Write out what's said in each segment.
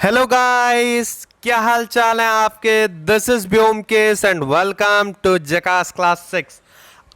Hello guys, क्या हाल चाल है आपके। This is Byomkesh and welcome to Jhakaas class 6।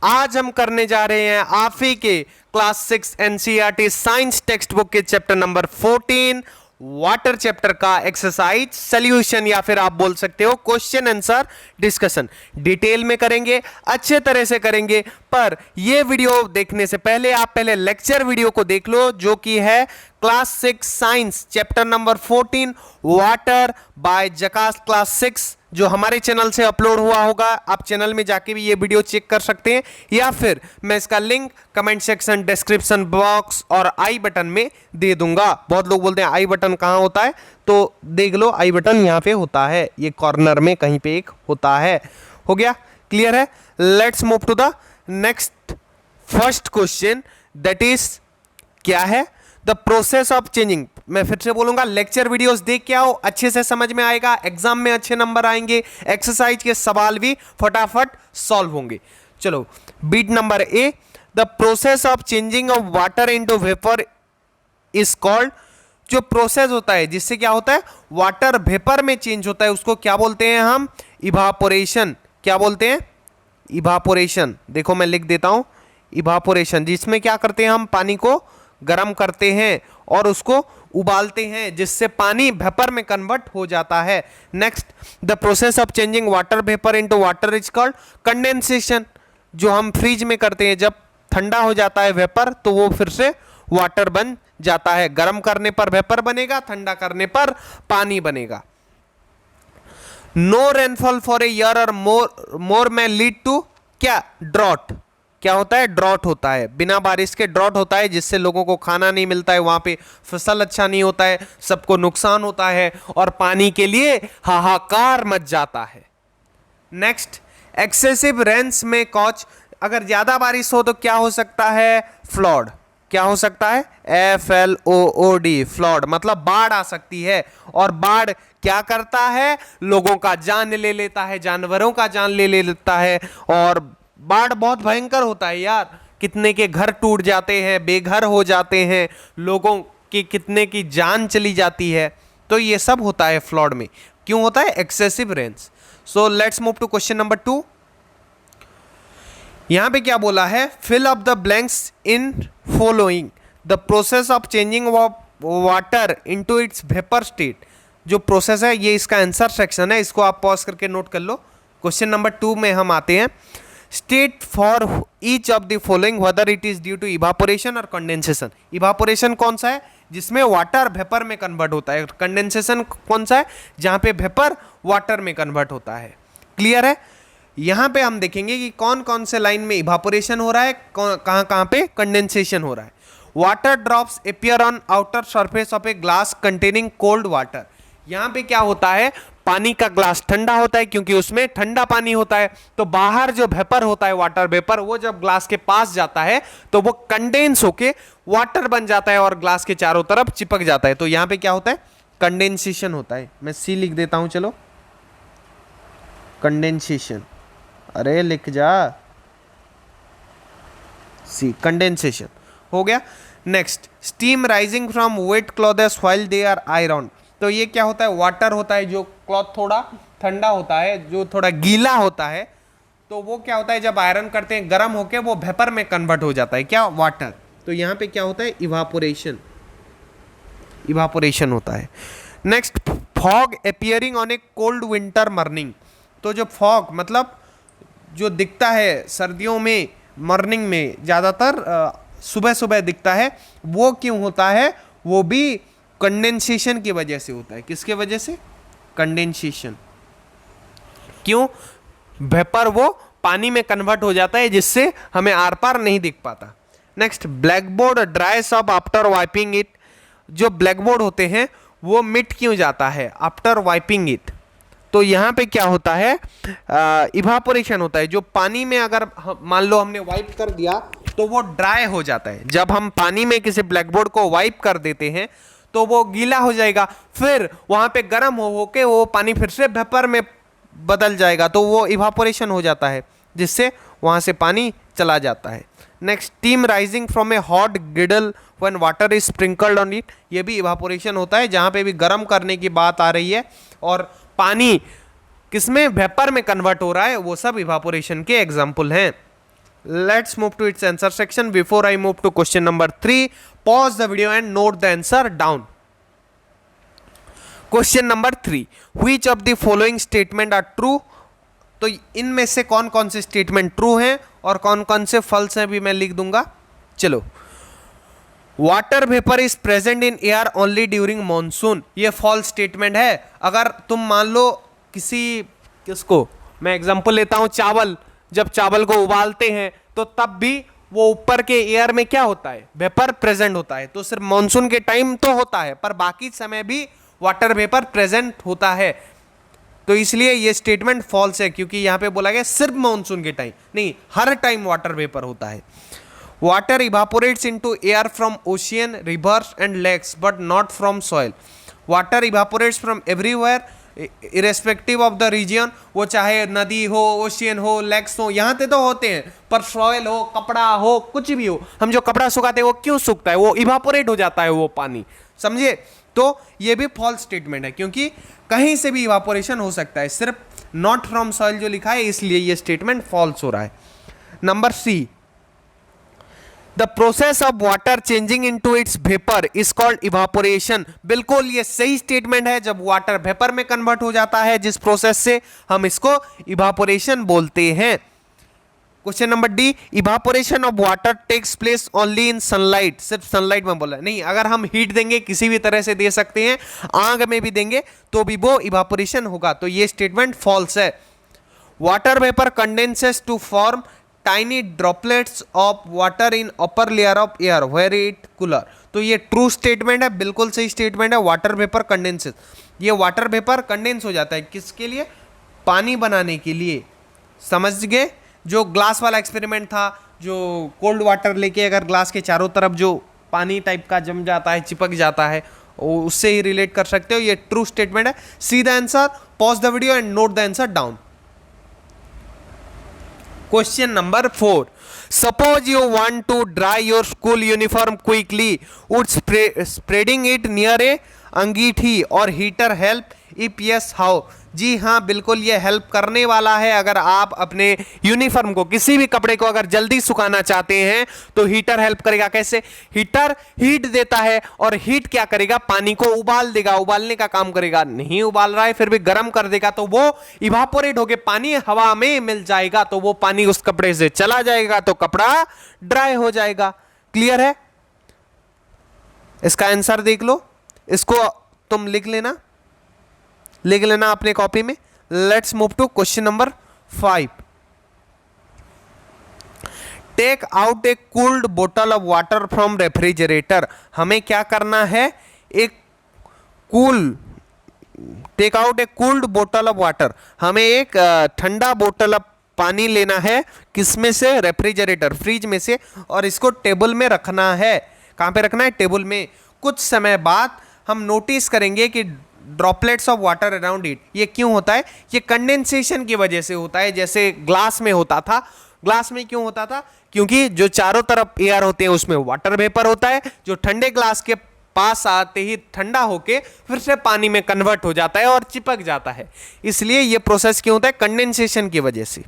आज हम करने जा रहे हैं आप ही के class 6 NCERT science text book के चैप्टर नंबर 14 वाटर चैप्टर का एक्सरसाइज सॉल्यूशन या फिर आप बोल सकते हो क्वेश्चन आंसर डिस्कशन। डिटेल में करेंगे, अच्छे तरह से करेंगे, पर यह वीडियो देखने से पहले आप पहले लेक्चर वीडियो को देख लो जो कि है class 6 science chapter number 14 water bye जकास class 6 जो हमारे चैनल से अपलोड हुआ होगा। आप चैनल में जाके भी ये वीडियो चेक कर सकते हैं या फिर मैं इसका link comment section, description box और आई बटन में दे दूंगा। बहुत लोग बोलते हैं आई बटन कहाँ होता है, तो देख लो आई बटन यहाँ पे होता है, ये कॉर्नर में कहीं पे एक होता है। हो गया, क्लियर है। Let's move to the next first question, that is क्या है द प्रोसेस ऑफ चेंजिंग। मैं फिर से बोलूंगा, लेक्चर वीडियोस देख के आओ, अच्छे से समझ में आएगा, एग्जाम में अच्छे नंबर आएंगे, एक्सरसाइज के सवाल भी फटाफट सॉल्व होंगे। चलो, bit number a, the process of changing of water into vapour is called. जो प्रोसेस होता है जिससे क्या होता है वाटर वेपर में चेंज होता है, उसको क्या बोलते हैं हम? इवापोरेशन। क्या बोलते हैं? इवापोरेशन। देखो मैं लिख देता हूं, इवापोरेशन, जिसमें क्या करते हैं हम पानी को गर्म करते हैं और उसको उबालते हैं जिससे पानी वेपर में कन्वर्ट हो जाता है। Next, the process of changing water vapour into water is called condensation. जो हम फ्रीज में करते हैं, जब ठंडा हो जाता है वेपर तो वो फिर से वाटर बन जाता है। गर्म करने पर वेपर बनेगा, ठंडा करने पर पानी बनेगा। No rainfall for a year और मोर में लीड टू क्या? ड्रॉट। क्या होता है? ड्रॉट होता है। बिना बारिश के ड्रॉट होता है जिससे लोगों को खाना नहीं मिलता है, वहां पे फसल अच्छा नहीं होता है, सबको नुकसान होता है और पानी के लिए हाहाकार मच जाता है। नेक्स्ट, एक्सेसिव रेन्स में कॉज। अगर ज्यादा बारिश हो तो क्या हो सकता है? फ्लड। क्या हो सकता है? FLOOD, फ्लड, मतलब बाढ़ आ सकती है। और बाढ़ क्या करता है? लोगों का जान ले लेता है, जानवरों का जान ले लेता है। और बाढ़ बहुत भयंकर होता है यार, कितने के घर टूट जाते हैं, बेघर हो जाते हैं, लोगों की कितने की जान चली जाती है। तो ये सब होता है फ्लड में। क्यों होता है? Excessive rains. So let's move to question number 2। यहां पे क्या बोला है? Fill up the blanks in following the process of changing water into its vapour state. जो प्रोसेस है ये इसका आंसर सेक्शन है, इसको आप पॉज करके नोट कर लो। क्वेश्चन नंबर 2 में हम आते हैं। State for each of the following whether it is due to evaporation और कंडेंसेशन। इवापोरेशन कौन सा है? जिसमें वाटर वेपर में कन्वर्ट होता है। कंडेंसेशन कौन सा है? जहां पे वेपर वाटर में कन्वर्ट होता है। क्लियर है। यहां पे हम देखेंगे कि कौन कौन से लाइन में इवापोरेशन हो रहा है, कहां कहां पे कंडेंसेशन हो रहा है। Water drops appear on outer surface of a glass containing cold water. यहां पे क्या होता है? पानी का ग्लास ठंडा होता है क्योंकि उसमें ठंडा पानी होता है, तो बाहर जो वेपर होता है वाटर वेपर, वो जब ग्लास के पास जाता है तो वो कंडेंस होके वाटर बन जाता है और ग्लास के चारों तरफ चिपक जाता है। तो यहां पे क्या होता है? कंडेंसेशन होता है। मैं सी लिख देता हूं, चलो, कंडेंसेशन। अरे लिख जा, सी, कंडेंसेशन हो गया। Next, steam rising from wet clothes while they are iron. तो ये क्या होता है? वाटर होता है, जो क्लॉथ थोड़ा ठंडा होता है, जो थोड़ा गीला होता है, तो वो क्या होता है जब आयरन करते हैं गर्म होके वो वेपर में कन्वर्ट हो जाता है। क्या? वाटर। तो यहां पे क्या होता है? इवापोरेशन। इवापोरेशन होता है। Next, fog appearing on A cold winter morning. तो जो फॉग मतलब जो दिखता है सर्दियों में मॉर्निंग में, ज्यादातर सुबह सुबह दिखता है, वो क्यों होता है? वो भी कंडेंसेशन की वजह से होता है। किसके वजह से? कंडेंसेशन। क्यों? वेपर वो पानी में कन्वर्ट हो जाता है जिससे हमें आर पार नहीं दिख पाता। Next, blackboard Dryas up after wiping it. जो ब्लैकबोर्ड होते हैं वो मिट क्यों जाता है आफ्टर वाइपिंग इट? तो यहां पे क्या होता है? इवापोरेशन होता है। जो पानी में अगर मान लो हमने वाइप कर दिया तो वो ड्राई हो जाता है। जब हम पानी में किसी ब्लैकबोर्ड को वाइप कर देते हैं तो वो गीला हो जाएगा, फिर वहां पे गर्म होके वो पानी फिर से वेपर में बदल जाएगा, तो वो इवापोरेशन हो जाता है जिससे वहां से पानी चला जाता है। Next steam rising from A hot girdle when water is sprinkled on it, ये भी इवापोरेशन होता है, जहाँ पे भी गर्म करने की बात आ रही है और पानी किसमें वेपर में कन्वर्ट हो रहा है, वो सब इवापोरेशन के एग्जाम्पल हैं। Let's move to its answer section. Before I move to question number 3, pause the video and note the answer down. Question number 3, which of the following statement are true, तो इनमें से कौन कौन से statement true हैं और कौन कौन से फॉल्स हैं भी मैं लिख दूंगा। चलो, water vapour is present in air only during monsoon, ये फॉल्स स्टेटमेंट है। अगर तुम मान लो किसको मैं एग्जांपल लेता हूं, चावल, जब चावल को उबालते हैं तो तब भी वो ऊपर के एयर में क्या होता है, वेपर प्रेजेंट होता है, तो सिर्फ मॉनसून के टाइम तो होता है पर बाकी समय भी वाटर वेपर प्रेजेंट होता है, तो इसलिए ये स्टेटमेंट फॉल्स है, क्योंकि यहां पे बोला गया सिर्फ मॉनसून के टाइम नहीं, हर टाइम वाटर वेपर होता है। Water evaporates into air from ocean, rivers and lakes but not from soil. Water evaporates from everywhere irrespective of the region, वो चाहे नदी हो, ओशियन हो, लेक्स हो, यहाँ पे तो होते हैं, पर सॉइल हो, कपड़ा हो, कुछ भी हो, हम जो कपड़ा सुखाते हैं वो क्यों सूखता है, वो इवापोरेट हो जाता है वो पानी, समझिए। तो ये भी फॉल्स स्टेटमेंट है, क्योंकि कहीं से भी इवापोरेशन हो सकता है, सिर्फ नॉट फ्रॉम सॉइल जो लिखा है इसलिए ये स्टेटमेंट फॉल्स हो रहा है। Number C, the process of water changing into its vapour is called evaporation, बिल्कुल ये सही स्टेटमेंट है। जब वाटर वेपर में कन्वर्ट हो जाता है जिस प्रोसेस से, हम इसको इवापोरेशन बोलते हैं। Question number D, evaporation of water takes place only in sunlight, सिर्फ सनलाइट में बोला नहीं, अगर हम हीट देंगे किसी भी तरह से दे सकते हैं, आग में भी देंगे तो भी वो इवापोरेशन होगा, तो ये स्टेटमेंट फॉल्स है। Water vapour condenses to form tiny droplets of water in upper layer of air where it cooler, तो ये ट्रू स्टेटमेंट है, बिल्कुल सही स्टेटमेंट है। वाटर वेपर कंडेंसेस, ये वाटर वेपर कंडेंस हो जाता है किसके लिए, पानी बनाने के लिए, समझ गए। जो ग्लास वाला एक्सपेरिमेंट था, जो कोल्ड वाटर लेके अगर ग्लास के चारों तरफ जो पानी टाइप का जम जाता है, चिपक जाता है, उससे ही रिलेट कर सकते हो, ये ट्रू स्टेटमेंट है। See the answer, pause the video and note the answer down. Question number 4. Suppose you want to dry your school uniform quickly. Would spreading it near a अंगीठी और heater help? If yes how? जी हाँ, बिल्कुल ये help करने वाला है। अगर आप अपने यूनिफॉर्म को, किसी भी कपड़े को अगर जल्दी सुखाना चाहते हैं तो हीटर हेल्प करेगा। कैसे? हीटर हीट देता है और हीट क्या करेगा, पानी को उबाल देगा, उबालने का काम करेगा। नहीं उबाल रहा है फिर भी गर्म कर देगा, तो वो इवापोरेट होके पानी हवा में मिल जाएगा, तो वो पानी उस कपड़े से चला जाएगा, तो कपड़ा ड्राई हो जाएगा। क्लियर है? इसका आंसर देख लो, इसको तुम लिख लेना अपने कॉपी में। Let's move to question number 5। Take out a cooled बोतल ऑफ वाटर फ्रॉम रेफ्रिजरेटर। हमें क्या करना है, टेक आउट ए कूल्ड बोतल ऑफ वाटर, हमें एक ठंडा बोतल ऑफ पानी लेना है, किसमें से, रेफ्रिजरेटर, फ्रिज में से, और इसको टेबल में रखना है। कहां पे रखना है? टेबल में। कुछ समय बाद हम नोटिस करेंगे कि droplets of water around it. ये क्यों होता है? ये कंडेंसेशन की वजह से होता है, जैसे ग्लास में होता था। ग्लास में क्यों होता था? क्योंकि जो चारों तरफ एयर होते हैं उसमें वाटर वेपर होता है, जो ठंडे ग्लास के पास आते ही ठंडा होके फिर से पानी में कन्वर्ट हो जाता है और चिपक जाता है। इसलिए ये प्रोसेस क्यों होता है? कंडेंसेशन की वजह से।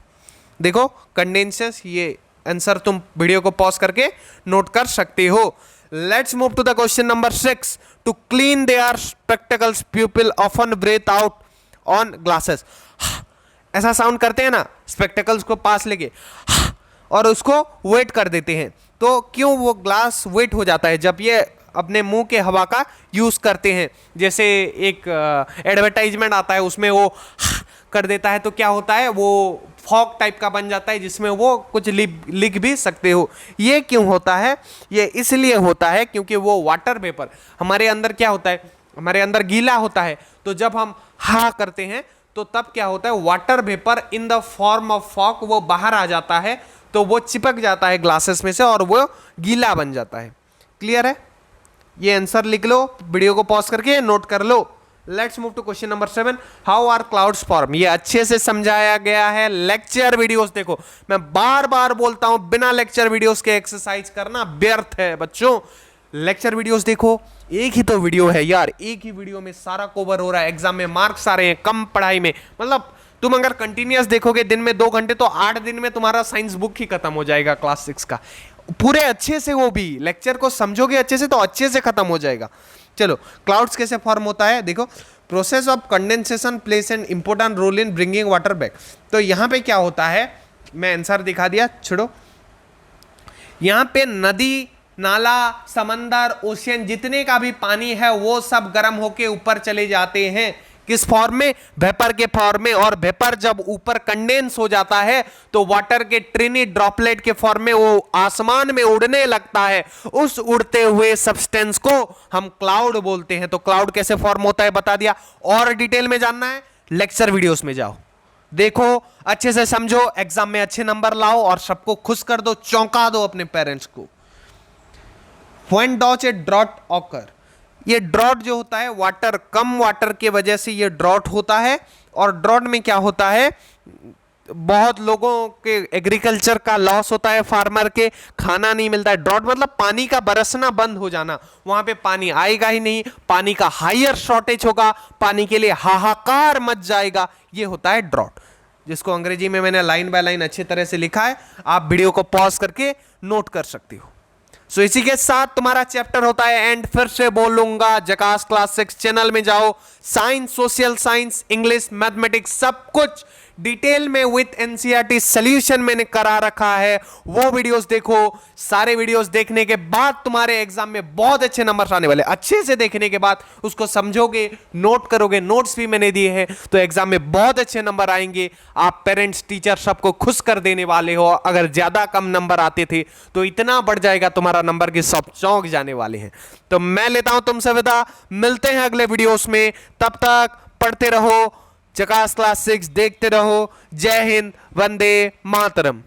देखो कंडेंसेस, ये आंसर तुम वीडियो को पॉज करके नोट कर सकते हो। Let's move to the question number 6. To clean their spectacles, pupil often breathe out on glasses. ऐसा साउंड करते हैं ना, स्पेक्टेकल्स को पास लेके और उसको वेट कर देते हैं। तो क्यों वो ग्लास वेट हो जाता है जब ये अपने मुंह के हवा का यूज करते हैं? जैसे एक एडवर्टाइजमेंट आता है, उसमें वो कर देता है, तो क्या होता है, वो फॉग टाइप का बन जाता है जिसमें वो कुछ लिख भी सकते हो। ये क्यों होता है? ये इसलिए होता है क्योंकि वो वाटर वेपर हमारे अंदर क्या होता है, हमारे अंदर गीला होता है, तो जब हम हा करते हैं तो तब क्या होता है, water vapour in the form of fog वो बाहर आ जाता है, तो वो चिपक जाता है ग्लासेस में से और वो गीला बन जाता है। क्लियर है? ये आंसर लिख लो, वीडियो को पॉज करके नोट कर लो। Let's move to question number 7, how are clouds form. ये अच्छे से समझाया गया है। लेक्चर वीडियोस देखो, मैं बार बार बोलता हूं बिना लेक्चर वीडियोस के एक्सरसाइज करना व्यर्थ है बच्चों। लेक्चर वीडियोस देखो, एक ही तो वीडियो है यार, एक ही वीडियो में सारा कवर हो रहा है, एग्जाम में मार्क्स आ रहे हैं, कम पढ़ाई में। मतलब तुम अगर कंटिन्यूअस देखोगे दिन में 2 घंटे तो 8 दिन में तुम्हारा साइंस बुक ही खत्म हो जाएगा क्लास 6 का, पूरे अच्छे से। वो भी लेक्चर को समझोगे अच्छे से तो अच्छे से खत्म हो जाएगा। चलो, क्लाउड्स कैसे फॉर्म होता है देखो। Process of condensation plays an important role in bringing water back. तो यहां पे क्या होता है, मैं आंसर दिखा दिया, छोड़ो। यहां पे नदी, नाला, समंदर, ओशियन, जितने का भी पानी है वो सब गर्म होके ऊपर चले जाते हैं। किस फॉर्म में? वेपर के फॉर्म में। और वेपर जब ऊपर कंडेंस हो जाता है तो वाटर के ट्रिनी ड्रॉपलेट के फॉर्म में वो आसमान में उड़ने लगता है। उस उड़ते हुए सब्सटेंस को हम क्लाउड बोलते हैं। तो क्लाउड कैसे फॉर्म होता है बता दिया। और डिटेल में जानना है, लेक्चर वीडियोस में जाओ, देखो, अच्छे से समझो, एग्जाम में अच्छे नंबर लाओ और सबको खुश कर दो, चौंका दो अपने पेरेंट्स को। When does a drought occur? ये ड्रॉट जो होता है, वाटर, कम वाटर के वजह से ये ड्रॉट होता है। और ड्रॉट में क्या होता है, बहुत लोगों के एग्रीकल्चर का लॉस होता है, फार्मर के खाना नहीं मिलता है। ड्रॉट मतलब पानी का बरसना बंद हो जाना, वहां पे पानी आएगा ही नहीं, पानी का हायर शॉर्टेज होगा, पानी के लिए हाहाकार मच जाएगा, ये होता है ड्रॉट, जिसको अंग्रेजी में मैंने लाइन बाय लाइन अच्छी तरह से लिखा है, आप वीडियो को पॉज करके नोट कर सकते हो। सो इसी के साथ तुम्हारा चैप्टर होता है एंड। फिर से बोलूंगा, जकास क्लास 6 चैनल में जाओ, science, social science, English, mathematics सब कुछ डिटेल में विथ एनसीईआरटी सॉल्यूशन मैंने करा रखा है, वो वीडियोस देखो। सारे वीडियोस देखने के बाद तुम्हारे एग्जाम में बहुत अच्छे नंबर आने वाले। अच्छे से देखने के बाद उसको समझोगे, नोट करोगे, नोट्स भी मैंने दिए हैं, तो एग्जाम में बहुत अच्छे नंबर आएंगे। आप पेरेंट्स, टीचर सबको खुश कर देने वाले हो। अगर ज्यादा कम नंबर आते थे तो इतना बढ़ जाएगा तुम्हारा नंबर कि सब चौंक जाने वाले हैं। तो मैं लेता हूं तुमसे विदा, मिलते हैं अगले वीडियोस में। तब तक पढ़ते रहो, जकास क्लास 6 देखते रहो। जय हिंद, वंदे मातरम।